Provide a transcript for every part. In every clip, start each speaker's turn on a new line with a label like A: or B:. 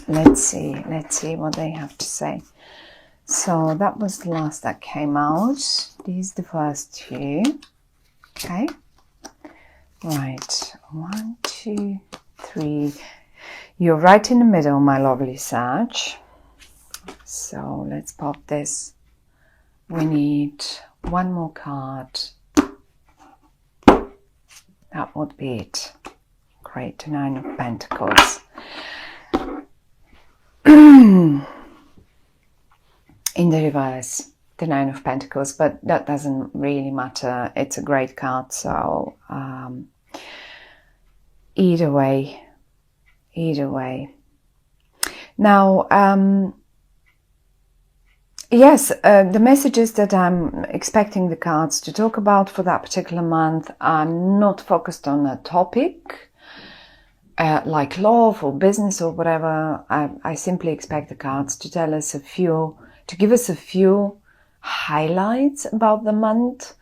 A: let's see what they have to say. So that was the last that came out. These the first two. Okay. Right. 1, 2, 3. You're right in the middle, my lovely Sag. So let's pop this. We need one more card. That would be it. Great. 9 of Pentacles. In the reverse, the 9 of Pentacles, but that doesn't really matter. It's a great card, so either way. Now, yes, the messages that I'm expecting the cards to talk about for that particular month are not focused on a topic like love or business or whatever. I simply expect the cards to tell us to give us a few highlights about the month,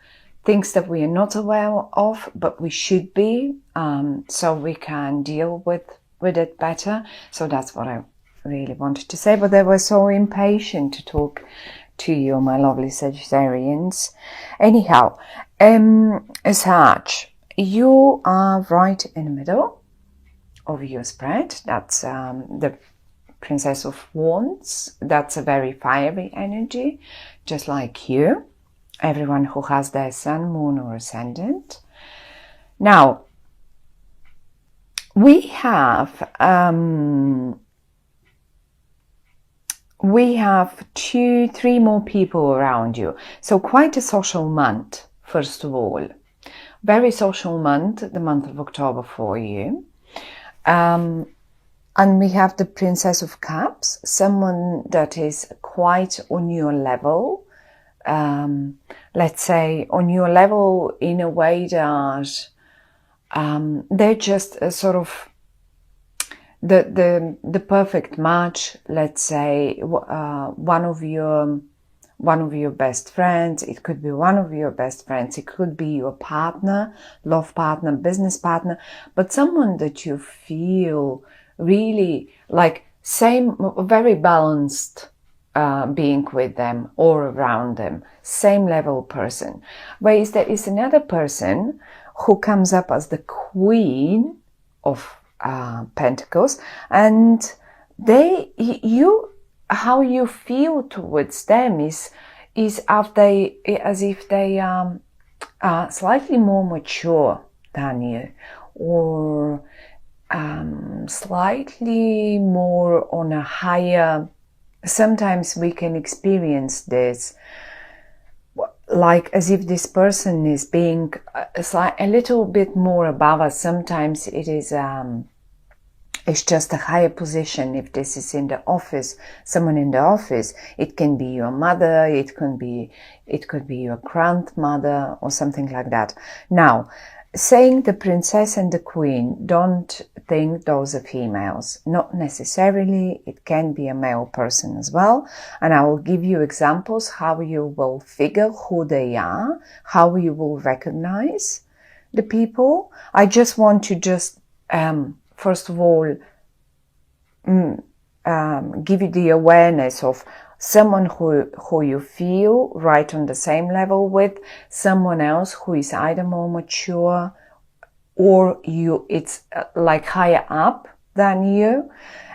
A: things that we are not aware of, but we should be, so we can deal with it better. So that's what I really wanted to say, but they were so impatient to talk to you, my lovely Sagittarians. Anyhow, Sag, you are right in the middle of your spread. That's the Princess of Wands. That's a very fiery energy, just like you. Everyone who has their sun, moon or ascendant. Now, we have 2, 3 more people around you. So quite a social month, first of all. Very social month, the month of October for you. And we have the Princess of Cups, someone that is quite on your level. Let's say on your level in a way that they're just a sort of the perfect match. Let's say one of your best friends. It could be one of your best friends. It could be your partner, love partner, business partner, but someone that you feel really like very balanced being with them or around them, same level person. Whereas there is another person who comes up as the Queen of Pentacles, and how you feel towards them is as if they are slightly more mature than you, or slightly more on a higher. Sometimes we can experience this like as if this person is being a little bit more above us. Sometimes it is it's just a higher position. If this is in the office, someone in the office, it can be your mother, it could be your grandmother or something like that. Now, saying the princess and the queen, don't think those are females. Not necessarily. It can be a male person as well. And I will give you examples how you will figure who they are, how you will recognize the people. I just want to first of all, give you the awareness of someone who you feel right on the same level with, someone else who is either more mature or it's like higher up than you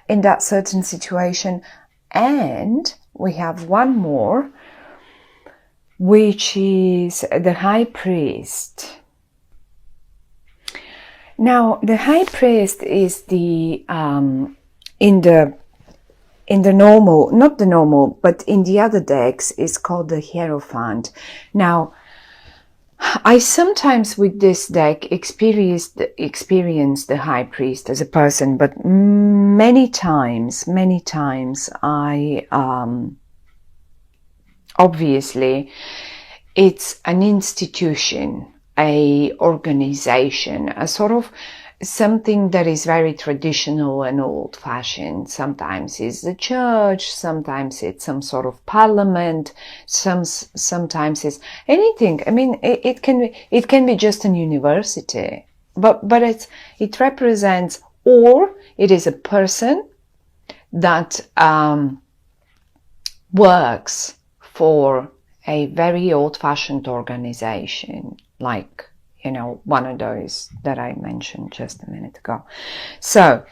A: in that certain situation. And we have one more, which is the High Priest. Now, the High Priest is the in the normal, not the normal, but in the other decks is called the Hierophant. Now, I sometimes with this deck experience the High Priest as a person, but many times I obviously it's an institution, a organization, a sort of something that is very traditional and old-fashioned. Sometimes it's the church, sometimes it's some sort of parliament, sometimes it's anything. I mean, it can be just an university, but it represents, or it is a person that works for a very old-fashioned organization, like, you know, one of those that I mentioned just a minute ago. So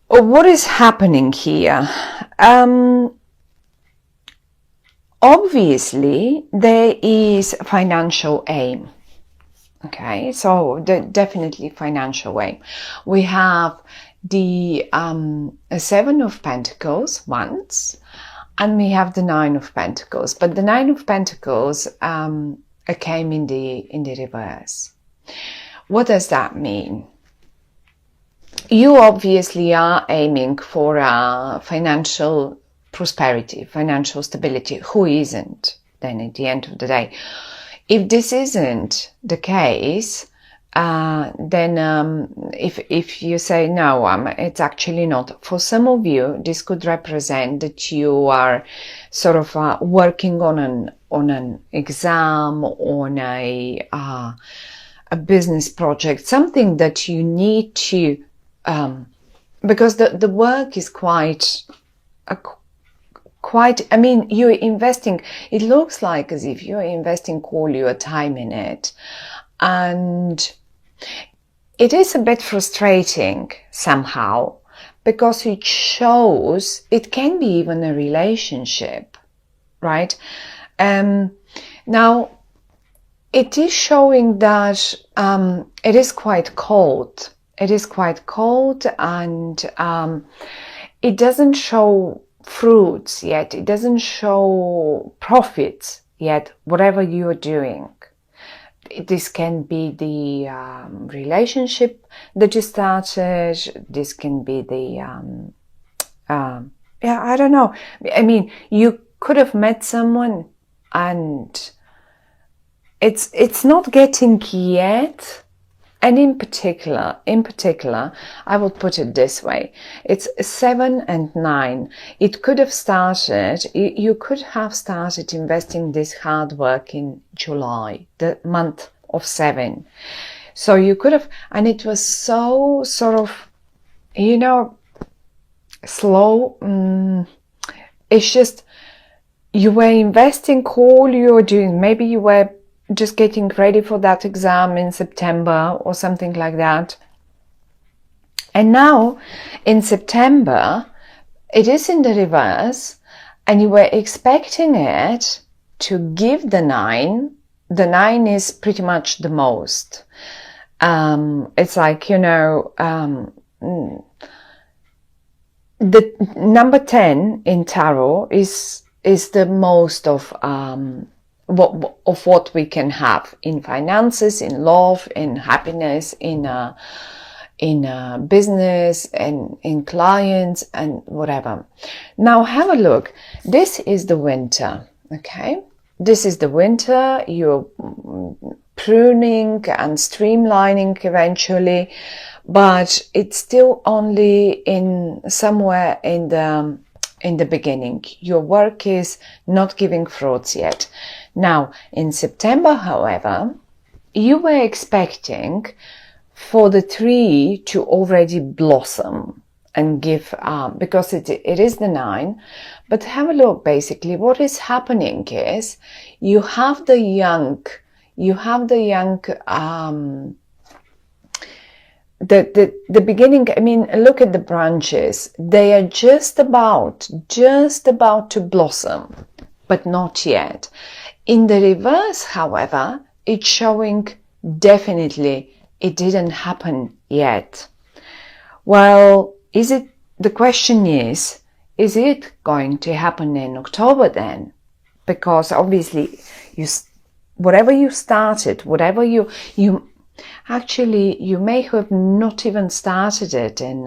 A: what is happening here? Obviously there is financial aim. Okay, so definitely financial aim. We have the Seven of Pentacles once, and we have the Nine of Pentacles. But the Nine of Pentacles came in the reverse. What does that mean? You obviously are aiming for financial prosperity, financial stability. Who isn't, then, at the end of the day? If this isn't the case, then if you say no, it's actually not. For some of you, this could represent that you are sort of working on an exam, on a business project, something that you need to, because the work is quite, I mean, you're investing, it looks like as if you're investing all your time in it. And it is a bit frustrating somehow, because it shows, it can be even a relationship, right? Now, it is showing that it is quite cold. It is quite cold, and it doesn't show fruits yet. It doesn't show profits yet, whatever you're doing. This can be the relationship that you started. This can be the, yeah, I don't know. I mean, you could have met someone and it's not getting yet. And in particular, I will put it this way. It's 7 and 9. It could have started, you could have started investing this hard work in July, the month of 7. So you could have, and it was so sort of, you know, slow. It's just, you were investing all you're doing. Maybe you were just getting ready for that exam in September or something like that. And now in September, it is in the reverse, and you were expecting it to give the 9. The 9 is pretty much the most. It's like, you know, the number 10 in tarot is the most of what we can have in finances, in love, in happiness, in business, and in clients, and whatever. Now have a look. This is the winter, okay? This is the winter. You're pruning and streamlining eventually, but it's still only in somewhere in the beginning. Your work is not giving fruits yet. Now, in September, however, you were expecting for the tree to already blossom and give, because it is the 9. But have a look, basically, what is happening is you have the young, the beginning. I mean, look at the branches. They are just about to blossom, but not yet. In the reverse, however, it's showing definitely it didn't happen yet. Well, the question is it going to happen in October then? Because obviously whatever you started, whatever you actually, you may have not even started it in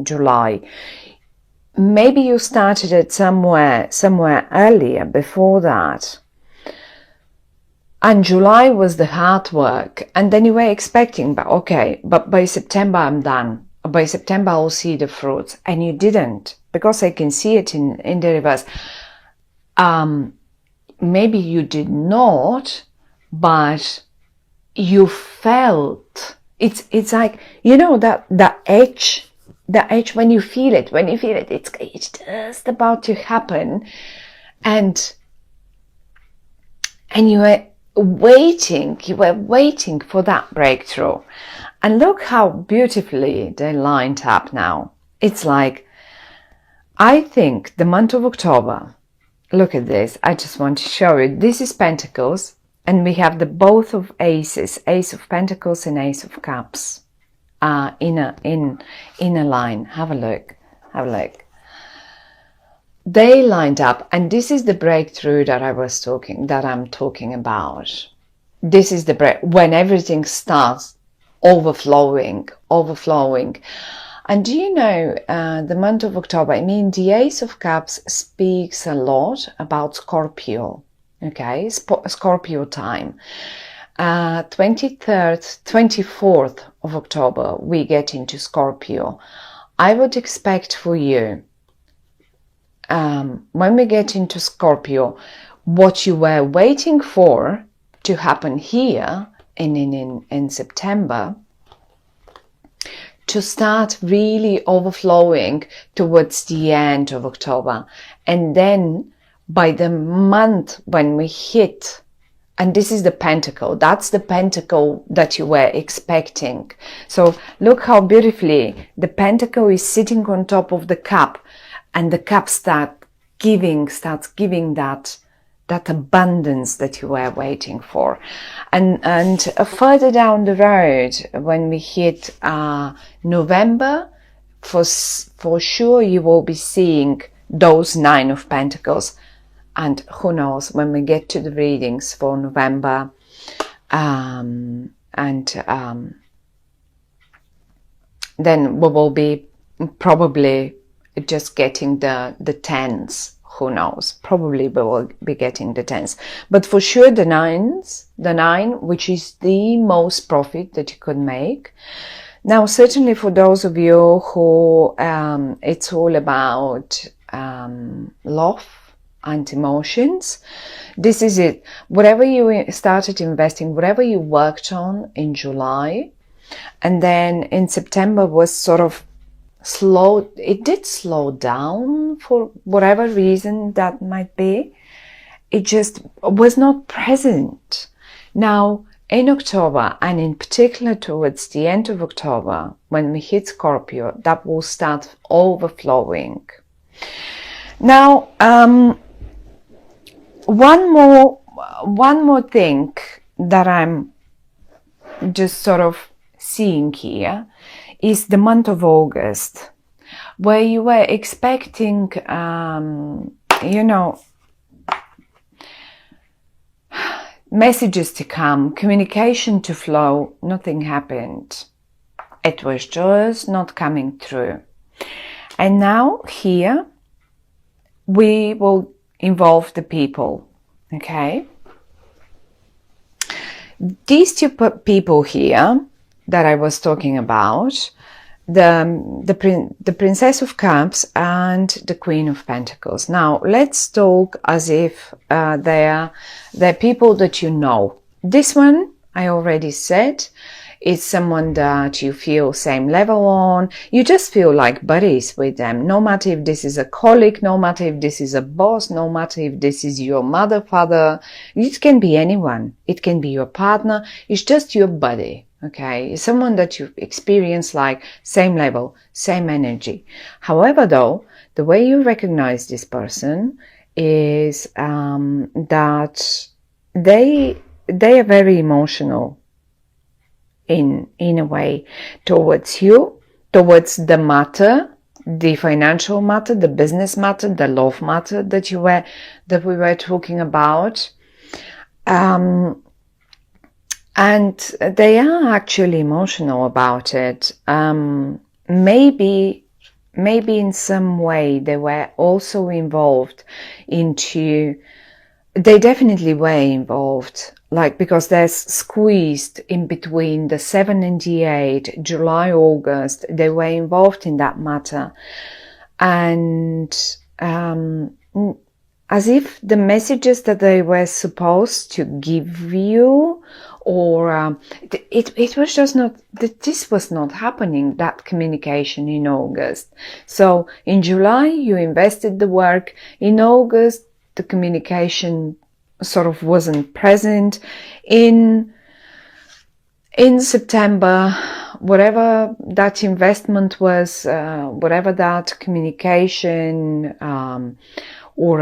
A: July. Maybe you started it somewhere earlier before that. And July was the hard work. And then you were expecting, but by September I'm done. By September I'll see the fruits. And you didn't, because I can see it in the reverse. Maybe you did not, but you felt, it's like, you know, that edge the age when you feel it, it's just about to happen, and you were waiting for that breakthrough. And look how beautifully they lined up now. It's like, I think the month of October, look at this, I just want to show you, this is Pentacles, and we have the both of aces, Ace of Pentacles and Ace of Cups, in a line. Have a look, They lined up, and this is the breakthrough that I'm talking about. This is the when everything starts overflowing. And do you know, the month of October, I mean, the Ace of Cups speaks a lot about Scorpio, okay, Scorpio time. 23rd, 24th of October, we get into Scorpio. I would expect for you, when we get into Scorpio, what you were waiting for to happen here in September, to start really overflowing towards the end of October. And then by the month when we hit, and this is the pentacle, that's the pentacle that you were expecting. So look how beautifully the pentacle is sitting on top of the cup, and the cup starts giving that abundance that you were waiting for. And further down the road, when we hit November, for sure you will be seeing those 9 of Pentacles. And who knows, when we get to the readings for November, then we will be probably just getting the 10s. Who knows? Probably we will be getting the 10s. But for sure the 9, which is the most profit that you could make. Now, certainly for those of you who it's all about love and emotions, this is it. Whatever you started investing, whatever you worked on in July, and then in September was sort of it did slow down for whatever reason that might be. It just was not present. Now, in October, and in particular towards the end of October, when we hit Scorpio, that will start overflowing. Now, one more thing that I'm just sort of seeing here is the month of August, where you were expecting, messages to come, communication to flow. Nothing happened. It was just not coming through. And now here we will involve the people, okay? These two people here that I was talking about, the Princess of Cups and the Queen of Pentacles. Now, let's talk as if they're people that you know. This one, I already said, is someone that you feel same level on. You just feel like buddies with them. No matter if this is a colleague, no matter if this is a boss, no matter if this is your mother, father. It can be anyone. It can be your partner. It's just your buddy. Okay, it's someone that you experience like same level, same energy. However, though, the way you recognize this person is that they are very emotional in a way towards you, towards the matter, the financial matter, the business matter, the love matter that we were talking about. And they are actually emotional about it. Maybe in some way they were also involved they definitely were involved, like, because they're squeezed in between the 7 and the 8, July, August, they were involved in that matter. And as if the messages that they were supposed to give you or it was just not, this was not happening, that communication in August. So in July you invested the work, in August the communication sort of wasn't present. In September, whatever that investment was, whatever that communication or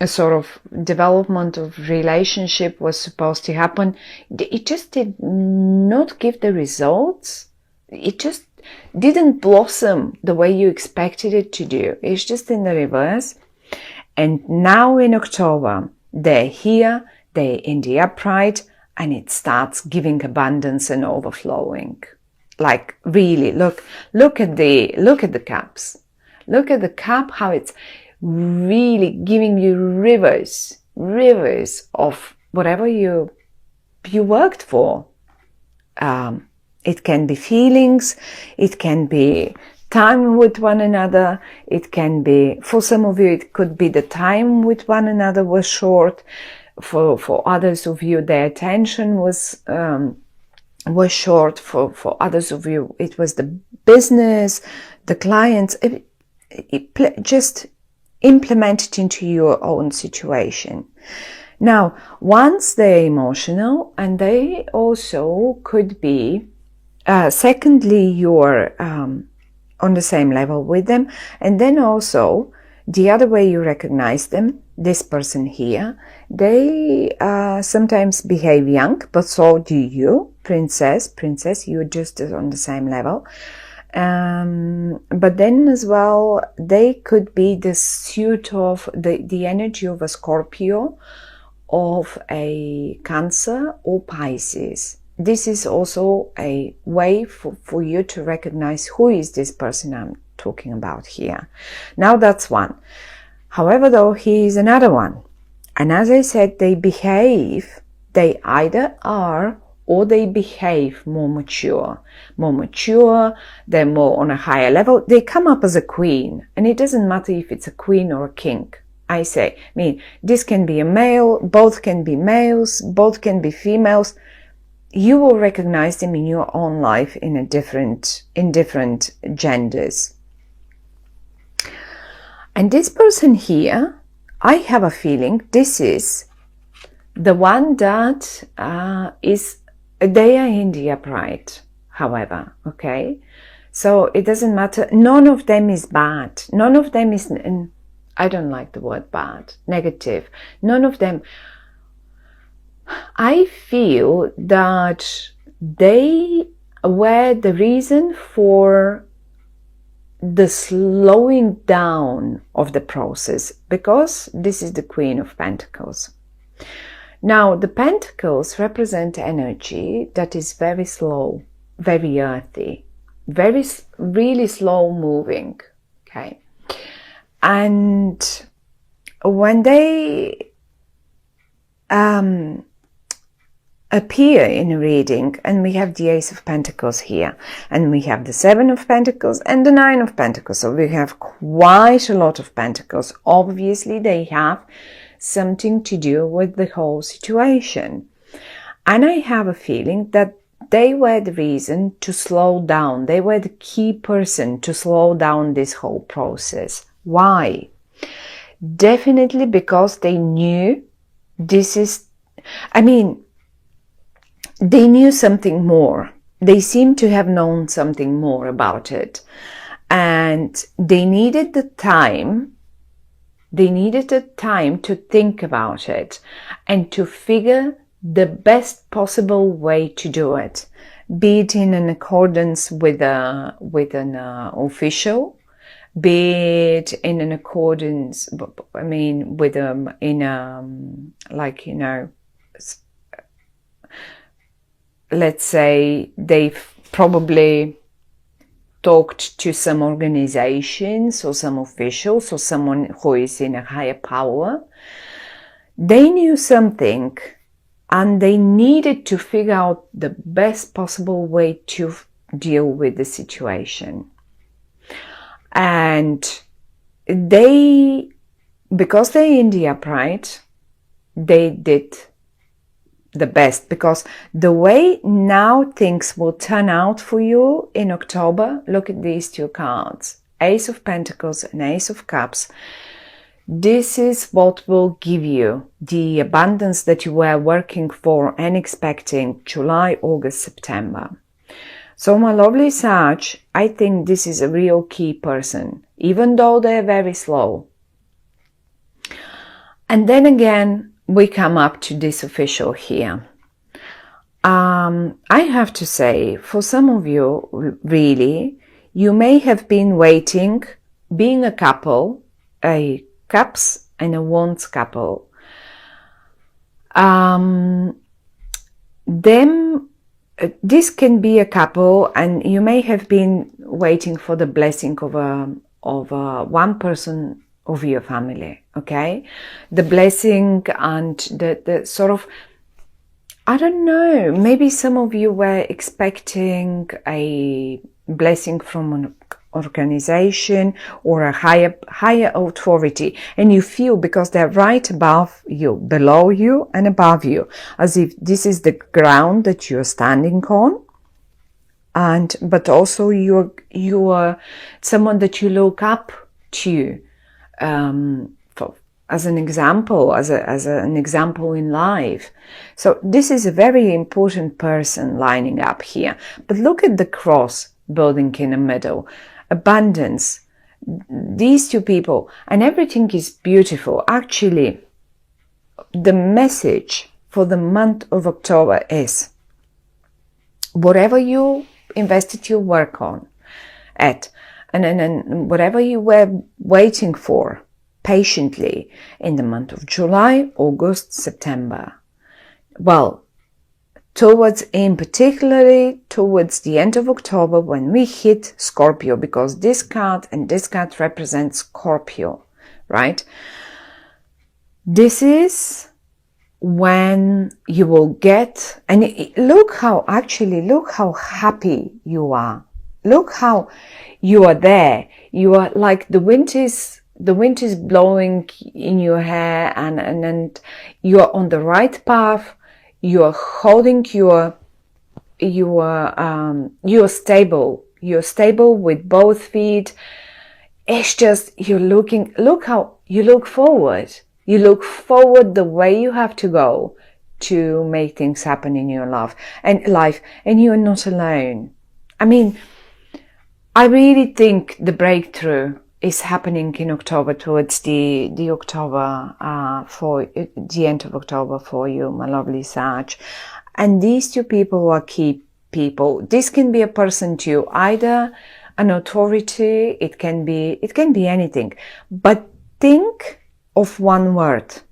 A: a sort of development of relationship was supposed to happen, it just did not give the results. It just didn't blossom the way you expected it to do. It's just in the reverse. And now in October, they're here, they're in the upright, and it starts giving abundance and overflowing. Like really, look at the cups. Look at the cup, how it's really giving you rivers of whatever you worked for. It can be feelings, it can be time with one another, it can be, for some of you, it could be the time with one another was short. For others of you, their attention was short. For others of you, it was the business, the clients. Just implement it into your own situation. Now, once they're emotional, and they also could be, secondly, you're on the same level with them, and then also the other way you recognize them, this person here, they sometimes behave young, but so do you, princess, you're just on the same level. But then as well, they could be the suit of the energy of a Scorpio, of a Cancer or Pisces. This is also a way for you to recognize who is this person I'm talking about here. Now that's one. However, though, he is another one. And as I said, they either are or they behave more mature, they're more on a higher level. They come up as a queen, and it doesn't matter if it's a queen or a king. I mean, this can be a male, both can be males, both can be females. You will recognize them in your own life in different genders. And this person here, I have a feeling this is the one that they are in the upright, however, okay? So it doesn't matter. None of them is bad. None of them is, I don't like the word bad, negative. None of them. I feel that they were the reason for the slowing down of the process, because this is the Queen of Pentacles. Now, the Pentacles represent energy that is very slow, very earthy, really slow moving, okay? And when they appear in a reading, and we have the Ace of Pentacles here, and we have the Seven of Pentacles and the Nine of Pentacles, so we have quite a lot of Pentacles. Obviously, they have something to do with the whole situation. And I have a feeling that they were the reason to slow down. They were the key person to slow down this whole process. Why? Definitely because they knew this is, they knew something more. They seem to have known something more about it. And they needed the time. They needed the time to think about it and to figure the best possible way to do it, be it in an accordance with an official, be it in an accordance, with like, you know, let's say they've probably talked to some organizations or some officials or someone who is in a higher power. They knew something and they needed to figure out the best possible way to deal with the situation. And they, because they're in the upright, they did the best, because the way now things will turn out for you in October, look at these two cards, Ace of Pentacles and Ace of Cups. This is what will give you the abundance that you were working for and expecting July, August, September. So my lovely Sag, I think this is a real key person, even though they're very slow. And then again, we come up to this official here. I have to say, for some of you, really, you may have been waiting, being a couple, a Cups and a Wands couple. This can be a couple, and you may have been waiting for the blessing of one person of your family, okay? The blessing and the sort of, I don't know, maybe some of you were expecting a blessing from an organization or a higher authority, and you feel, because they're right above you, below you and above you, as if this is the ground that you're standing on, but also you're someone that you look up to, as an example, as an example in life. So this is a very important person lining up here. But look at the cross building in the middle. Abundance. These two people, and everything is beautiful. Actually, the message for the month of October is, whatever you invested your work on and whatever you were waiting for patiently in the month of July, August, September, well, particularly towards the end of October, when we hit Scorpio, because this card and this card represents Scorpio, right? This is when you will get, and look how happy you are. Look how you are there. You are like the wind is blowing in your hair, and you are on the right path. You are holding you're stable. You're stable with both feet. It's just, look how you look forward. You look forward the way you have to go to make things happen in your life, and you're not alone. I mean, I really think the breakthrough is happening in October, towards the October, for the end of October for you, my lovely Sag. And these two people are key people. This can be a person too, either an authority, it can be anything. But think of one word: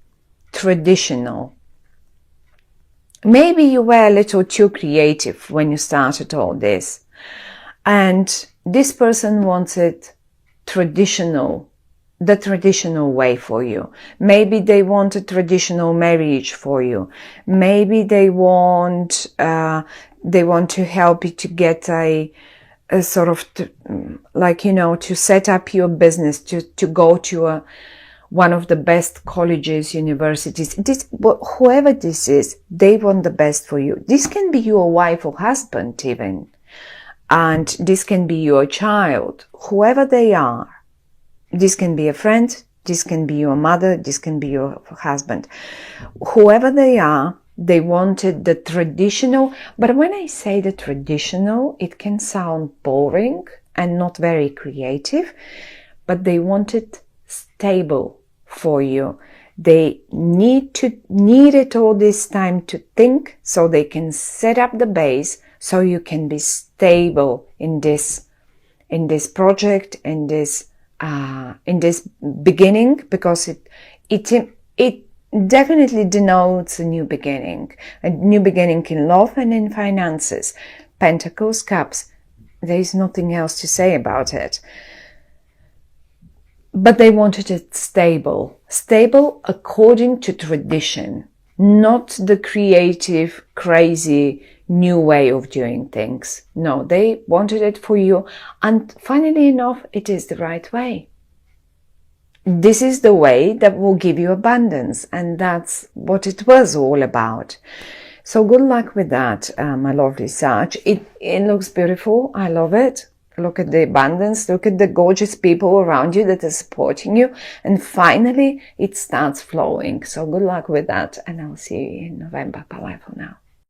A: traditional. Maybe you were a little too creative when you started all this, and this person wanted the traditional way for you. Maybe they want a traditional marriage for you. Maybe they want to help you to get a sort of, to set up your business, to go to one of the best colleges, universities. Whoever this is, they want the best for you. This can be your wife or husband even. And this can be your child, whoever they are. This can be a friend, this can be your mother, this can be your husband. Whoever they are, they wanted the traditional. But when I say the traditional, it can sound boring and not very creative, but they wanted stable for you. They needed all this time to think, so they can set up the base, so you can be stable in this project, in this beginning, because it definitely denotes a new beginning in love and in finances. Pentacles, Cups. There is nothing else to say about it. But they wanted it stable according to tradition, not the creative, crazy, new way of doing things. No, they wanted it for you. And funnily enough, it is the right way. This is the way that will give you abundance. And that's what it was all about. So good luck with that, my lovely Sag. It looks beautiful. I love it. Look at the abundance. Look at the gorgeous people around you that are supporting you. And finally, it starts flowing. So good luck with that. And I'll see you in November. Bye-bye for now.